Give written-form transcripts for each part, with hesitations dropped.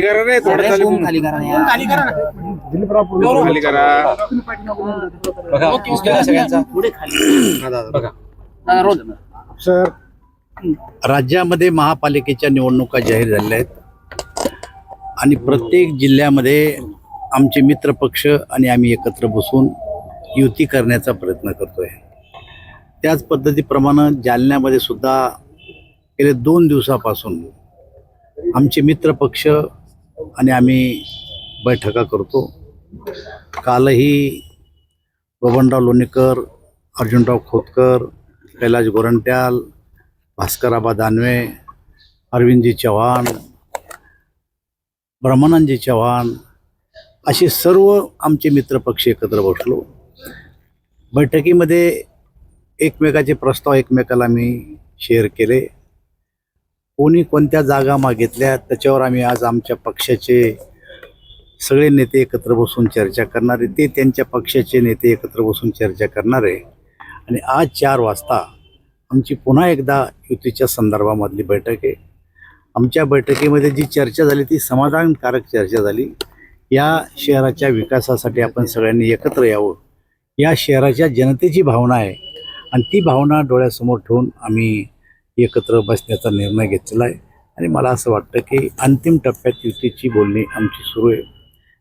करा रे, थोडं अरे, खाली फोन खाली करा यार. खाली करा. बघा उचलला सगळ्यांचा पुढे खाली बघा. रोज सर, राज्यामध्ये महापालिकेच्या निवडणुका जाहीर झालेल्या आहेत आणि प्रत्येक जिल्ह्यामध्ये आमचे मित्र पक्ष आणि आम्ही एकत्र बसून युती करण्याचा प्रयत्न करतोय. त्याच पद्धतीप्रमाणे जालन्यामध्ये सुद्धा गेले 2 दिवसापासून आमचे मित्र पक्ष आणि आम्ही बैठका करतो. कालही बबनराव लोणीकर, अर्जुनराव खोतकर, कैलाश गोरंट्याल, भास्कराबा दानवे, अरविंदजी चव्हाण, ब्रह्मानंदजी चव्हाण असे सर्व आमचे मित्रपक्ष एकत्र बसलो. बैठकीमध्ये एकमेकाचे प्रस्ताव एकमेकाला मी शेअर केले. कोणी कोणत्या जागा मागितल्या त्याच्यावर आम्ही आज आमच्या पक्षाचे सगळे नेते एकत्र बसून चर्चा करणारे, ते त्यांच्या पक्षाचे नेते एकत्र बसून चर्चा करणारे आणि आज 4 वाजता आमची पुन्हा एकदा युतीच्या संदर्भामधली बैठक आहे. आमच्या बैठकीमध्ये जी चर्चा झाली ती समाधानकारक चर्चा झाली. या शहराच्या विकासासाठी आपण सगळ्यांनी एकत्र यावं, या शहराच्या जनतेची भावना आहे आणि ती भावना डोळ्यासमोर ठेवून आम्ही एकत्र बसण्याचा निर्णय घेतलेला आहे. आणि मला असं वाटतं की अंतिम टप्प्यात युतीची बोलणी आमची सुरू आहे.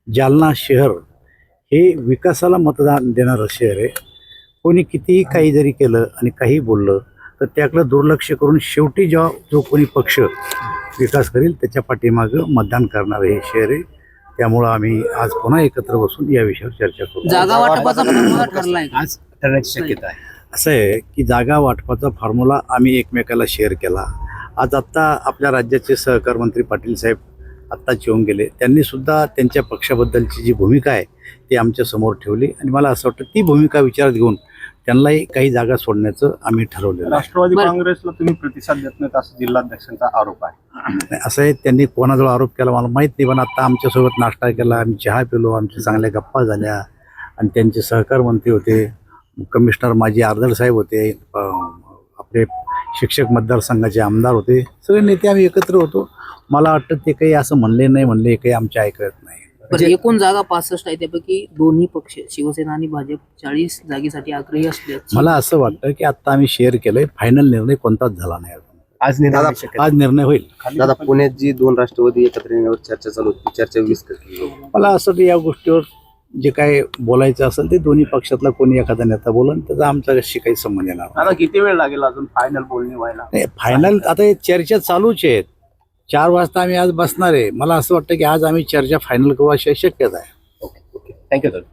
जालना शहर हे विकासाला मतदान देणारं शहर आहे. कोणी कितीही काही जरी केलं आणि काही बोललं तर त्याकडं दुर्लक्ष करून शेवटी जेव्हा जो कोणी पक्ष विकास करेल त्याच्या पाठीमागं मतदान करणारं हे शहर आहे. त्यामुळं आम्ही आज पुन्हा एकत्र बसून या विषयावर चर्चा करू. जागा वाटपाचा फॉर्म्युला ठरलाय आज ठरण्याची शक्यता आहे. असं आहे की जागा वाटपाचा फॉर्म्युला आम्ही एकमेकाला शेअर केला. आज आत्ता आपल्या राज्याचे सहकार मंत्री पाटील साहेब आत्ताच येऊन गेले. त्यांनीसुद्धा त्यांच्या पक्षाबद्दलची जी भूमिका आहे ती आमच्यासमोर ठेवली आणि मला असं वाटतं ती भूमिका विचारात घेऊन त्यांनाही काही जागा सोडण्याचं आम्ही ठरवलेलं. राष्ट्रवादी काँग्रेसला तुम्ही प्रतिसाद देत नाहीत असं जिल्हाध्यक्षांचा आरोप आहे. असं आहे, त्यांनी कोणाजवळ आरोप केला मला माहीत नाही, पण आता आमच्यासोबत नाश्ता केला, आम्ही चहा पिलो, आमच्या चांगल्या गप्पा झाल्या आणि त्यांचे सहकार मंत्री होते, कमिशनर माजी आर्दळ साहेब होते, आपले शिक्षक मतदारसंघाचे आमदार होते, सगळे नेते आम्ही एकत्र होतो. मला वाटतं ते काही असं म्हणले नाही म्हणले काही आमच्या ऐकत नाही. पण एकूण जागा 65 आहे, त्यापैकी दोन्ही पक्ष शिवसेना आणि भाजप 40 जागेसाठी आग्रही असले. मला असं वाटतं की आता आम्ही शेअर केलंय, फायनल निर्णय कोणताच झाला नाही. आज निर्णय होईल. दादा, पुण्यात जी 2 राष्ट्रवादी एकत्र येण्यावर चर्चा चालू होती, चर्चा विस्कटली. मला असं वाटतं या गोष्टीवर जे काय बोलायचं असेल ते दोन्ही पक्षातला कोणी एखादा नेता बोलन, त्याचा आमच्याशी काही संबंध येणार नाही. दादा, किती वेळ लागेल अजून फायनल बोलणी व्हायला? फायनल आता हे चर्चा चालूच आहेत. 4 वाजता आम्ही आज बसणार आहे. मला असं वाटतं की आज आम्ही चर्चा फायनल करू अशी शक्यता आहे. थँक्यू दादा.